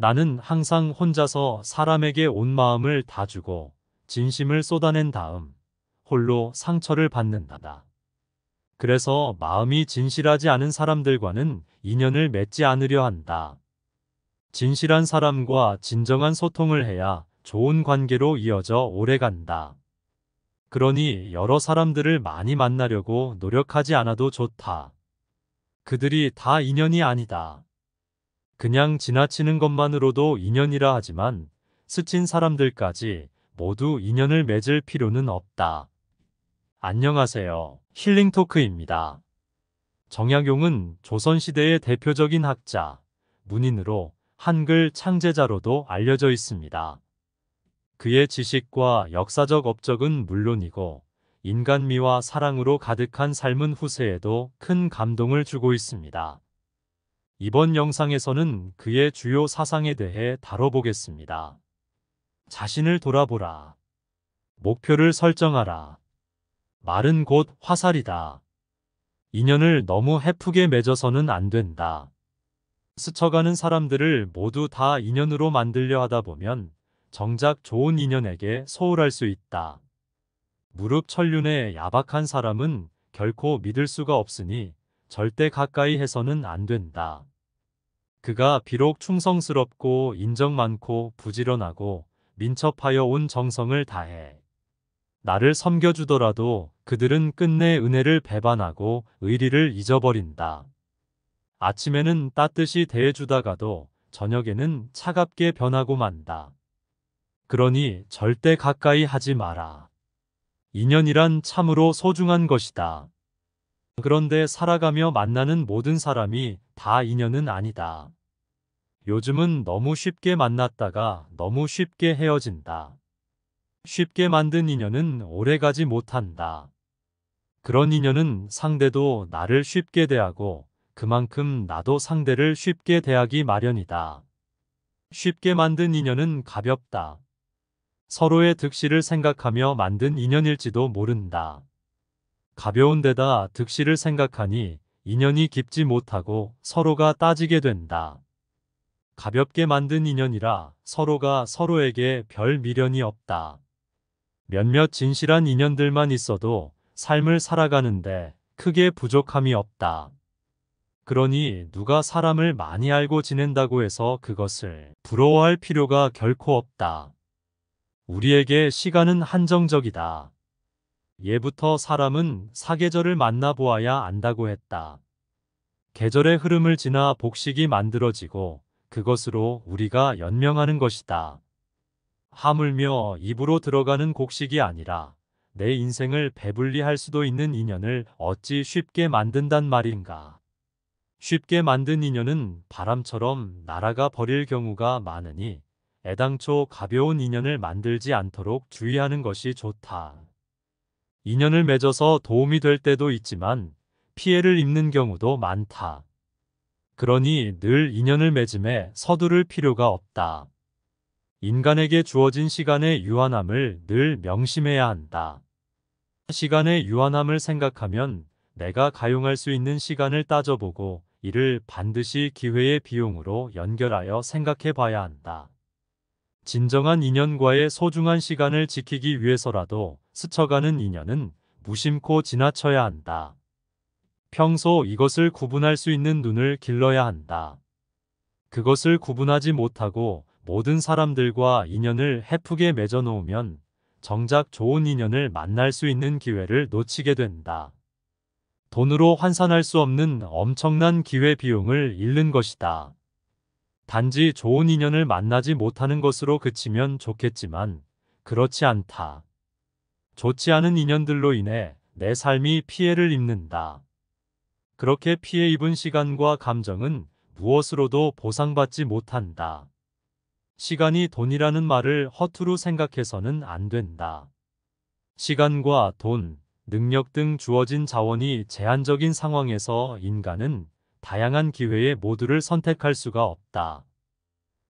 나는 항상 혼자서 사람에게 온 마음을 다 주고 진심을 쏟아낸 다음 홀로 상처를 받는다. 그래서 마음이 진실하지 않은 사람들과는 인연을 맺지 않으려 한다. 진실한 사람과 진정한 소통을 해야 좋은 관계로 이어져 오래 간다. 그러니 여러 사람들을 많이 만나려고 노력하지 않아도 좋다. 그들이 다 인연이 아니다. 그냥 지나치는 것만으로도 인연이라 하지만 스친 사람들까지 모두 인연을 맺을 필요는 없다. 안녕하세요. 힐링토크입니다. 정약용은 조선시대의 대표적인 학자, 문인으로 한글 창제자로도 알려져 있습니다. 그의 지식과 역사적 업적은 물론이고 인간미와 사랑으로 가득한 삶은 후세에도 큰 감동을 주고 있습니다. 이번 영상에서는 그의 주요 사상에 대해 다뤄보겠습니다. 자신을 돌아보라. 목표를 설정하라. 말은 곧 화살이다. 인연을 너무 헤프게 맺어서는 안 된다. 스쳐가는 사람들을 모두 다 인연으로 만들려 하다 보면 정작 좋은 인연에게 소홀할 수 있다. 무릎 천륜의 야박한 사람은 결코 믿을 수가 없으니 절대 가까이 해서는 안 된다. 그가 비록 충성스럽고 인정 많고 부지런하고 민첩하여 온 정성을 다해 나를 섬겨주더라도 그들은 끝내 은혜를 배반하고 의리를 잊어버린다. 아침에는 따뜻이 대해주다가도 저녁에는 차갑게 변하고 만다. 그러니 절대 가까이 하지 마라. 인연이란 참으로 소중한 것이다. 그런데 살아가며 만나는 모든 사람이 다 인연은 아니다. 요즘은 너무 쉽게 만났다가 너무 쉽게 헤어진다. 쉽게 만든 인연은 오래가지 못한다. 그런 인연은 상대도 나를 쉽게 대하고 그만큼 나도 상대를 쉽게 대하기 마련이다. 쉽게 만든 인연은 가볍다. 서로의 득실을 생각하며 만든 인연일지도 모른다. 가벼운 데다 득실을 생각하니 인연이 깊지 못하고 서로가 따지게 된다. 가볍게 만든 인연이라 서로가 서로에게 별 미련이 없다. 몇몇 진실한 인연들만 있어도 삶을 살아가는데 크게 부족함이 없다. 그러니 누가 사람을 많이 알고 지낸다고 해서 그것을 부러워할 필요가 결코 없다. 우리에게 시간은 한정적이다. 예부터 사람은 사계절을 만나보아야 안다고 했다. 계절의 흐름을 지나 복식이 만들어지고 그것으로 우리가 연명하는 것이다. 하물며 입으로 들어가는 곡식이 아니라 내 인생을 배불리 할 수도 있는 인연을 어찌 쉽게 만든단 말인가. 쉽게 만든 인연은 바람처럼 날아가 버릴 경우가 많으니 애당초 가벼운 인연을 만들지 않도록 주의하는 것이 좋다. 인연을 맺어서 도움이 될 때도 있지만 피해를 입는 경우도 많다. 그러니 늘 인연을 맺음에 서두를 필요가 없다. 인간에게 주어진 시간의 유한함을 늘 명심해야 한다. 시간의 유한함을 생각하면 내가 가용할 수 있는 시간을 따져보고 이를 반드시 기회의 비용으로 연결하여 생각해 봐야 한다. 진정한 인연과의 소중한 시간을 지키기 위해서라도 스쳐가는 인연은 무심코 지나쳐야 한다. 평소 이것을 구분할 수 있는 눈을 길러야 한다. 그것을 구분하지 못하고 모든 사람들과 인연을 헤프게 맺어 놓으면 정작 좋은 인연을 만날 수 있는 기회를 놓치게 된다. 돈으로 환산할 수 없는 엄청난 기회 비용을 잃는 것이다. 단지 좋은 인연을 만나지 못하는 것으로 그치면 좋겠지만 그렇지 않다. 좋지 않은 인연들로 인해 내 삶이 피해를 입는다. 그렇게 피해 입은 시간과 감정은 무엇으로도 보상받지 못한다. 시간이 돈이라는 말을 허투루 생각해서는 안 된다. 시간과 돈, 능력 등 주어진 자원이 제한적인 상황에서 인간은 다양한 기회의 모두를 선택할 수가 없다.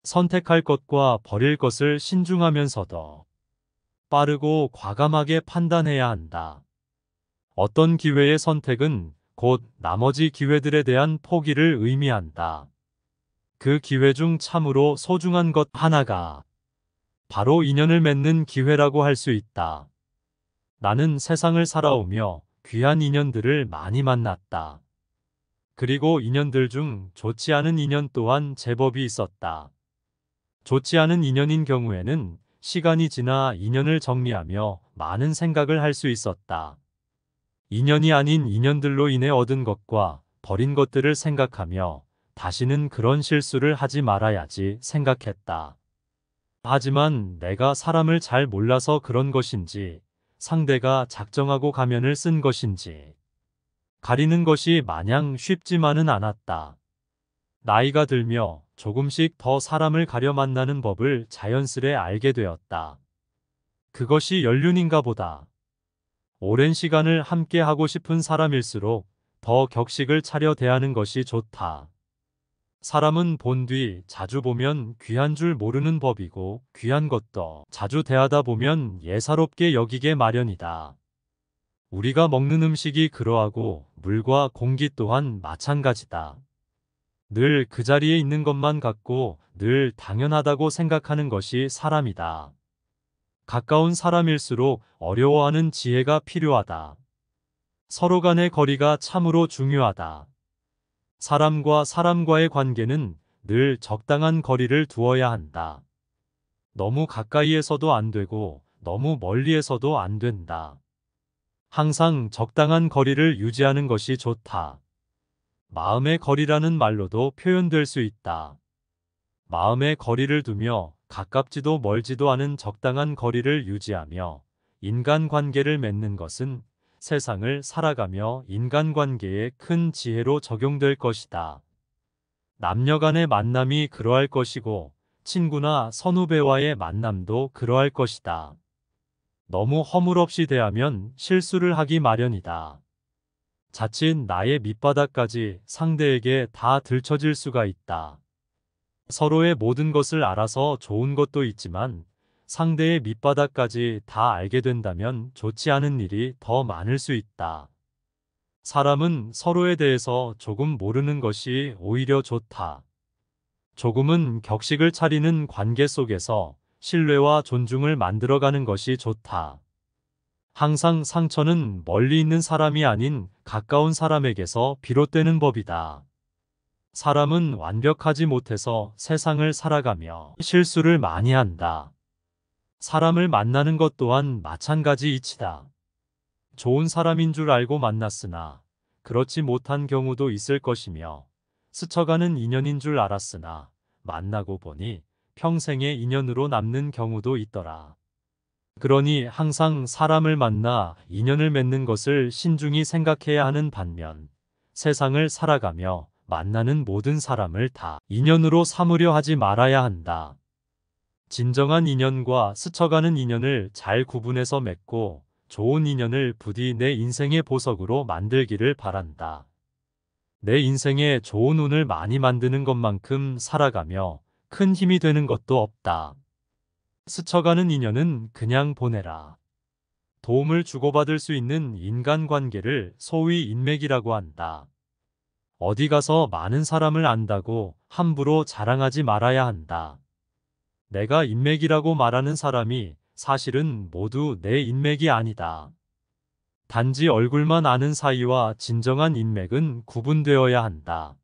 선택할 것과 버릴 것을 신중하면서도 빠르고 과감하게 판단해야 한다. 어떤 기회의 선택은 곧 나머지 기회들에 대한 포기를 의미한다. 그 기회 중 참으로 소중한 것 하나가 바로 인연을 맺는 기회라고 할 수 있다. 나는 세상을 살아오며 귀한 인연들을 많이 만났다. 그리고 인연들 중 좋지 않은 인연 또한 제법이 있었다. 좋지 않은 인연인 경우에는 시간이 지나 인연을 정리하며 많은 생각을 할 수 있었다. 인연이 아닌 인연들로 인해 얻은 것과 버린 것들을 생각하며 다시는 그런 실수를 하지 말아야지 생각했다. 하지만 내가 사람을 잘 몰라서 그런 것인지, 상대가 작정하고 가면을 쓴 것인지, 가리는 것이 마냥 쉽지만은 않았다. 나이가 들며 조금씩 더 사람을 가려 만나는 법을 자연스레 알게 되었다. 그것이 연륜인가 보다. 오랜 시간을 함께 하고 싶은 사람일수록 더 격식을 차려 대하는 것이 좋다. 사람은 본 뒤 자주 보면 귀한 줄 모르는 법이고 귀한 것도 자주 대하다 보면 예사롭게 여기게 마련이다. 우리가 먹는 음식이 그러하고 물과 공기 또한 마찬가지다. 늘 그 자리에 있는 것만 같고 늘 당연하다고 생각하는 것이 사람이다. 가까운 사람일수록 어려워하는 지혜가 필요하다. 서로 간의 거리가 참으로 중요하다. 사람과 사람과의 관계는 늘 적당한 거리를 두어야 한다. 너무 가까이에서도 안 되고 너무 멀리에서도 안 된다. 항상 적당한 거리를 유지하는 것이 좋다. 마음의 거리라는 말로도 표현될 수 있다. 마음의 거리를 두며 가깝지도 멀지도 않은 적당한 거리를 유지하며 인간관계를 맺는 것은 세상을 살아가며 인간관계에 큰 지혜로 적용될 것이다. 남녀 간의 만남이 그러할 것이고 친구나 선후배와의 만남도 그러할 것이다. 너무 허물없이 대하면 실수를 하기 마련이다. 자칫 나의 밑바닥까지 상대에게 다 들춰질 수가 있다. 서로의 모든 것을 알아서 좋은 것도 있지만 상대의 밑바닥까지 다 알게 된다면 좋지 않은 일이 더 많을 수 있다. 사람은 서로에 대해서 조금 모르는 것이 오히려 좋다. 조금은 격식을 차리는 관계 속에서 신뢰와 존중을 만들어가는 것이 좋다. 항상 상처는 멀리 있는 사람이 아닌 가까운 사람에게서 비롯되는 법이다. 사람은 완벽하지 못해서 세상을 살아가며 실수를 많이 한다. 사람을 만나는 것 또한 마찬가지 이치다. 좋은 사람인 줄 알고 만났으나 그렇지 못한 경우도 있을 것이며 스쳐가는 인연인 줄 알았으나 만나고 보니 평생의 인연으로 남는 경우도 있더라. 그러니 항상 사람을 만나 인연을 맺는 것을 신중히 생각해야 하는 반면 세상을 살아가며 만나는 모든 사람을 다 인연으로 삼으려 하지 말아야 한다. 진정한 인연과 스쳐가는 인연을 잘 구분해서 맺고 좋은 인연을 부디 내 인생의 보석으로 만들기를 바란다. 내 인생에 좋은 운을 많이 만드는 것만큼 살아가며 큰 힘이 되는 것도 없다. 스쳐가는 인연은 그냥 보내라. 도움을 주고받을 수 있는 인간관계를 소위 인맥이라고 한다. 어디 가서 많은 사람을 안다고 함부로 자랑하지 말아야 한다. 내가 인맥이라고 말하는 사람이 사실은 모두 내 인맥이 아니다. 단지 얼굴만 아는 사이와 진정한 인맥은 구분되어야 한다.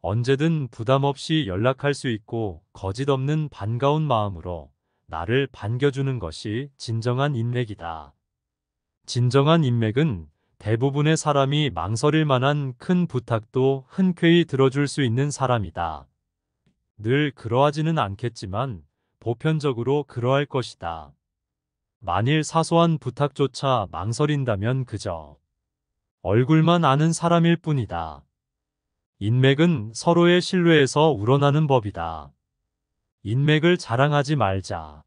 언제든 부담 없이 연락할 수 있고 거짓 없는 반가운 마음으로 나를 반겨주는 것이 진정한 인맥이다. 진정한 인맥은 대부분의 사람이 망설일 만한 큰 부탁도 흔쾌히 들어줄 수 있는 사람이다. 늘 그러하지는 않겠지만 보편적으로 그러할 것이다. 만일 사소한 부탁조차 망설인다면 그저 얼굴만 아는 사람일 뿐이다. 인맥은 서로의 신뢰에서 우러나는 법이다. 인맥을 자랑하지 말자.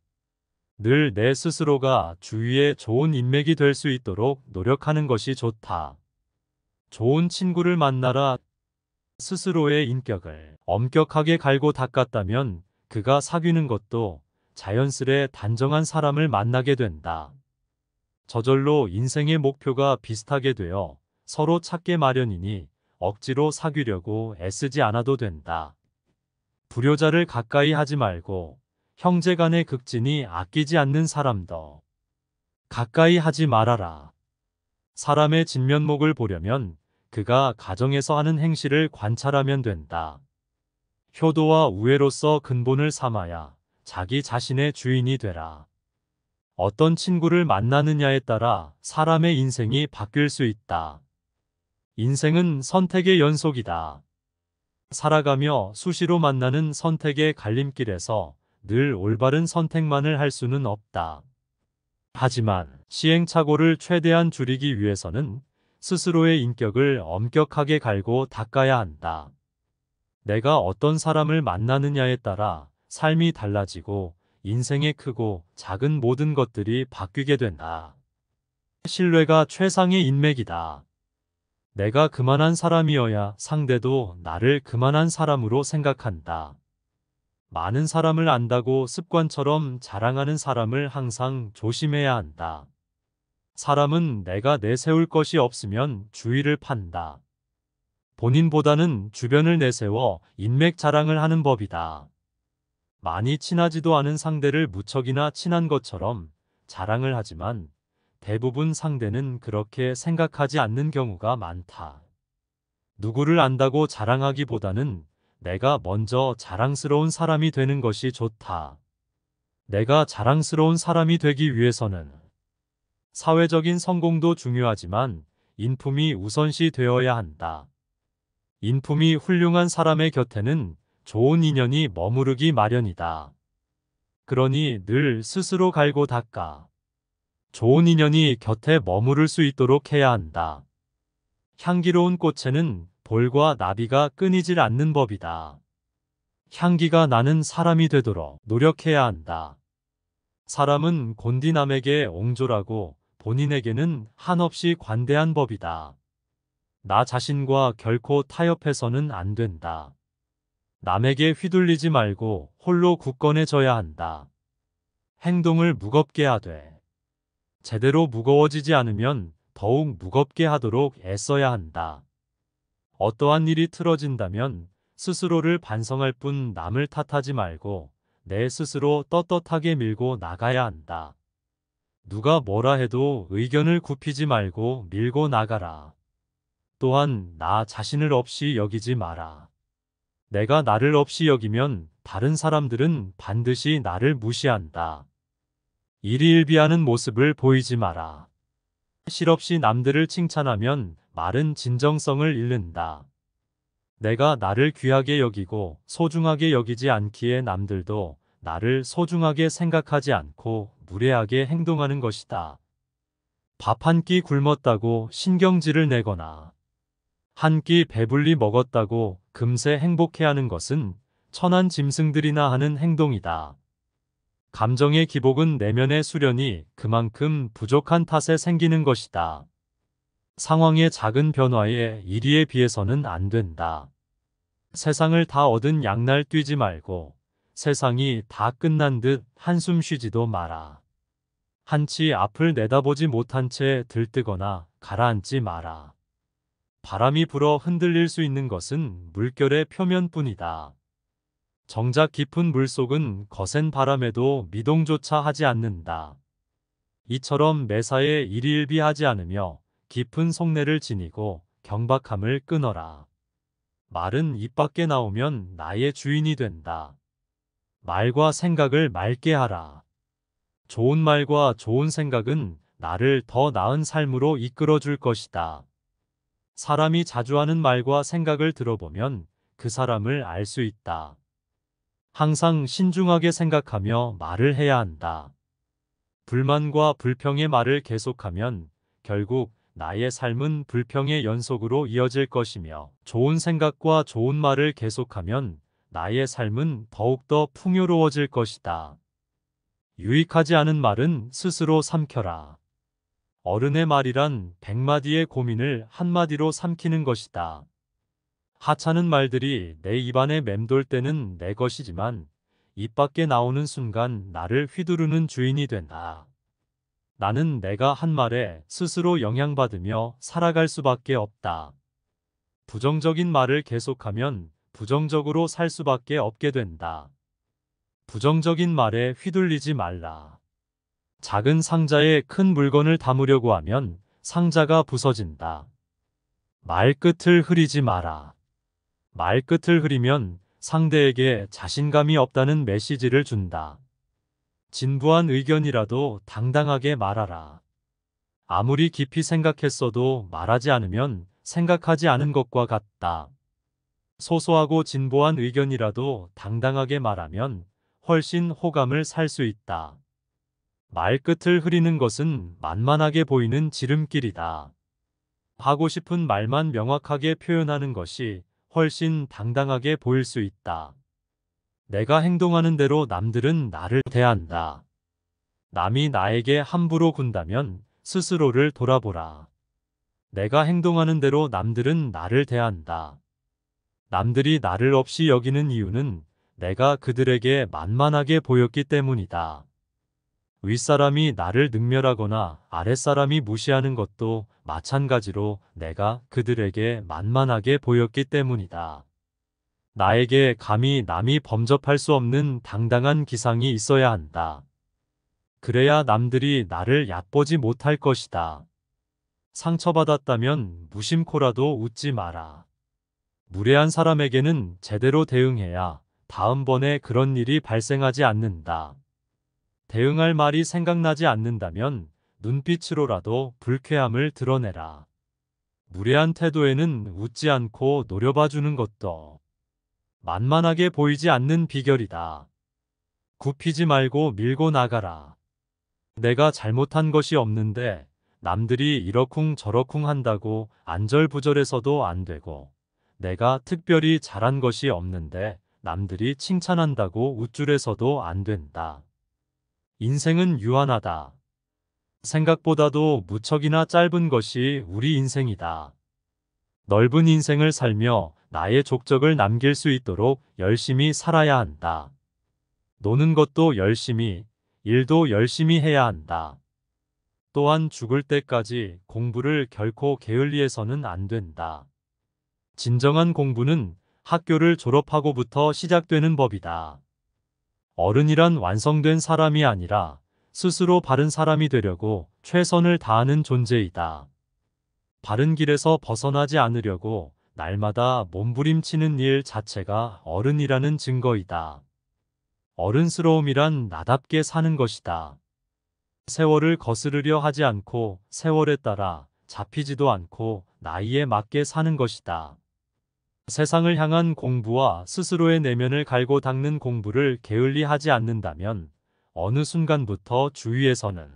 늘 내 스스로가 주위에 좋은 인맥이 될 수 있도록 노력하는 것이 좋다. 좋은 친구를 만나라. 스스로의 인격을 엄격하게 갈고 닦았다면 그가 사귀는 것도 자연스레 단정한 사람을 만나게 된다. 저절로 인생의 목표가 비슷하게 되어 서로 찾게 마련이니 억지로 사귀려고 애쓰지 않아도 된다. 불효자를 가까이 하지 말고 형제 간의 극진이 아끼지 않는 사람도 가까이 하지 말아라. 사람의 진면목을 보려면 그가 가정에서 하는 행실을 관찰하면 된다. 효도와 우애로서 근본을 삼아야 자기 자신의 주인이 되라. 어떤 친구를 만나느냐에 따라 사람의 인생이 바뀔 수 있다. 인생은 선택의 연속이다. 살아가며 수시로 만나는 선택의 갈림길에서 늘 올바른 선택만을 할 수는 없다. 하지만 시행착오를 최대한 줄이기 위해서는 스스로의 인격을 엄격하게 갈고 닦아야 한다. 내가 어떤 사람을 만나느냐에 따라 삶이 달라지고 인생의 크고 작은 모든 것들이 바뀌게 된다. 신뢰가 최상의 인맥이다. 내가 그만한 사람이어야 상대도 나를 그만한 사람으로 생각한다. 많은 사람을 안다고 습관처럼 자랑하는 사람을 항상 조심해야 한다. 사람은 내가 내세울 것이 없으면 주위를 판다. 본인보다는 주변을 내세워 인맥 자랑을 하는 법이다. 많이 친하지도 않은 상대를 무척이나 친한 것처럼 자랑을 하지만 대부분 상대는 그렇게 생각하지 않는 경우가 많다. 누구를 안다고 자랑하기보다는 내가 먼저 자랑스러운 사람이 되는 것이 좋다. 내가 자랑스러운 사람이 되기 위해서는 사회적인 성공도 중요하지만 인품이 우선시 되어야 한다. 인품이 훌륭한 사람의 곁에는 좋은 인연이 머무르기 마련이다. 그러니 늘 스스로 갈고 닦아 좋은 인연이 곁에 머무를 수 있도록 해야 한다. 향기로운 꽃에는 볼과 나비가 끊이질 않는 법이다. 향기가 나는 사람이 되도록 노력해야 한다. 사람은 곤디 남에게 옹졸하고 본인에게는 한없이 관대한 법이다. 나 자신과 결코 타협해서는 안 된다. 남에게 휘둘리지 말고 홀로 굳건해져야 한다. 행동을 무겁게 하되 제대로 무거워지지 않으면 더욱 무겁게 하도록 애써야 한다. 어떠한 일이 틀어진다면 스스로를 반성할 뿐 남을 탓하지 말고 내 스스로 떳떳하게 밀고 나가야 한다. 누가 뭐라 해도 의견을 굽히지 말고 밀고 나가라. 또한 나 자신을 없이 여기지 마라. 내가 나를 없이 여기면 다른 사람들은 반드시 나를 무시한다. 일희일비하는 모습을 보이지 마라. 실없이 남들을 칭찬하면 말은 진정성을 잃는다. 내가 나를 귀하게 여기고 소중하게 여기지 않기에 남들도 나를 소중하게 생각하지 않고 무례하게 행동하는 것이다. 밥 한 끼 굶었다고 신경질을 내거나 한 끼 배불리 먹었다고 금세 행복해하는 것은 천한 짐승들이나 하는 행동이다. 감정의 기복은 내면의 수련이 그만큼 부족한 탓에 생기는 것이다. 상황의 작은 변화에 이리에 비해서는 안 된다. 세상을 다 얻은 양날 뛰지 말고 세상이 다 끝난 듯 한숨 쉬지도 마라. 한치 앞을 내다보지 못한 채 들뜨거나 가라앉지 마라. 바람이 불어 흔들릴 수 있는 것은 물결의 표면뿐이다. 정작 깊은 물속은 거센 바람에도 미동조차 하지 않는다. 이처럼 매사에 일희일비하지 않으며 깊은 속내를 지니고 경박함을 끊어라. 말은 입 밖에 나오면 나의 주인이 된다. 말과 생각을 맑게 하라. 좋은 말과 좋은 생각은 나를 더 나은 삶으로 이끌어 줄 것이다. 사람이 자주 하는 말과 생각을 들어보면 그 사람을 알 수 있다. 항상 신중하게 생각하며 말을 해야 한다. 불만과 불평의 말을 계속하면 결국 나의 삶은 불평의 연속으로 이어질 것이며 좋은 생각과 좋은 말을 계속하면 나의 삶은 더욱더 풍요로워질 것이다. 유익하지 않은 말은 스스로 삼켜라. 어른의 말이란 100마디의 고민을 한마디로 삼키는 것이다. 하찮은 말들이 내 입안에 맴돌 때는 내 것이지만 입 밖에 나오는 순간 나를 휘두르는 주인이 된다. 나는 내가 한 말에 스스로 영향받으며 살아갈 수밖에 없다. 부정적인 말을 계속하면 부정적으로 살 수밖에 없게 된다. 부정적인 말에 휘둘리지 말라. 작은 상자에 큰 물건을 담으려고 하면 상자가 부서진다. 말끝을 흐리지 마라. 말끝을 흐리면 상대에게 자신감이 없다는 메시지를 준다. 진부한 의견이라도 당당하게 말하라. 아무리 깊이 생각했어도 말하지 않으면 생각하지 않은 것과 같다. 소소하고 진보한 의견이라도 당당하게 말하면 훨씬 호감을 살 수 있다. 말끝을 흐리는 것은 만만하게 보이는 지름길이다. 하고 싶은 말만 명확하게 표현하는 것이 훨씬 당당하게 보일 수 있다. 내가 행동하는 대로 남들은 나를 대한다. 남이 나에게 함부로 군다면 스스로를 돌아보라. 내가 행동하는 대로 남들은 나를 대한다. 남들이 나를 없이 여기는 이유는 내가 그들에게 만만하게 보였기 때문이다. 윗사람이 나를 능멸하거나 아랫사람이 무시하는 것도 마찬가지로 내가 그들에게 만만하게 보였기 때문이다. 나에게 감히 남이 범접할 수 없는 당당한 기상이 있어야 한다. 그래야 남들이 나를 얕보지 못할 것이다. 상처받았다면 무심코라도 웃지 마라. 무례한 사람에게는 제대로 대응해야 다음번에 그런 일이 발생하지 않는다. 대응할 말이 생각나지 않는다면 눈빛으로라도 불쾌함을 드러내라. 무례한 태도에는 웃지 않고 노려봐주는 것도 만만하게 보이지 않는 비결이다. 굽히지 말고 밀고 나가라. 내가 잘못한 것이 없는데 남들이 이러쿵 저러쿵 한다고 안절부절해서도 안 되고, 내가 특별히 잘한 것이 없는데 남들이 칭찬한다고 우쭐해서도 안 된다. 인생은 유한하다. 생각보다도 무척이나 짧은 것이 우리 인생이다. 넓은 인생을 살며 나의 족적을 남길 수 있도록 열심히 살아야 한다. 노는 것도 열심히, 일도 열심히 해야 한다. 또한 죽을 때까지 공부를 결코 게을리해서는 안 된다. 진정한 공부는 학교를 졸업하고부터 시작되는 법이다. 어른이란 완성된 사람이 아니라 스스로 바른 사람이 되려고 최선을 다하는 존재이다. 바른 길에서 벗어나지 않으려고 날마다 몸부림치는 일 자체가 어른이라는 증거이다. 어른스러움이란 나답게 사는 것이다. 세월을 거스르려 하지 않고 세월에 따라 잡히지도 않고 나이에 맞게 사는 것이다. 세상을 향한 공부와 스스로의 내면을 갈고 닦는 공부를 게을리 하지 않는다면 어느 순간부터 주위에서는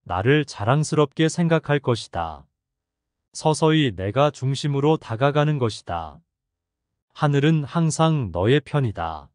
나를 자랑스럽게 생각할 것이다. 서서히 내가 중심으로 다가가는 것이다. 하늘은 항상 너의 편이다.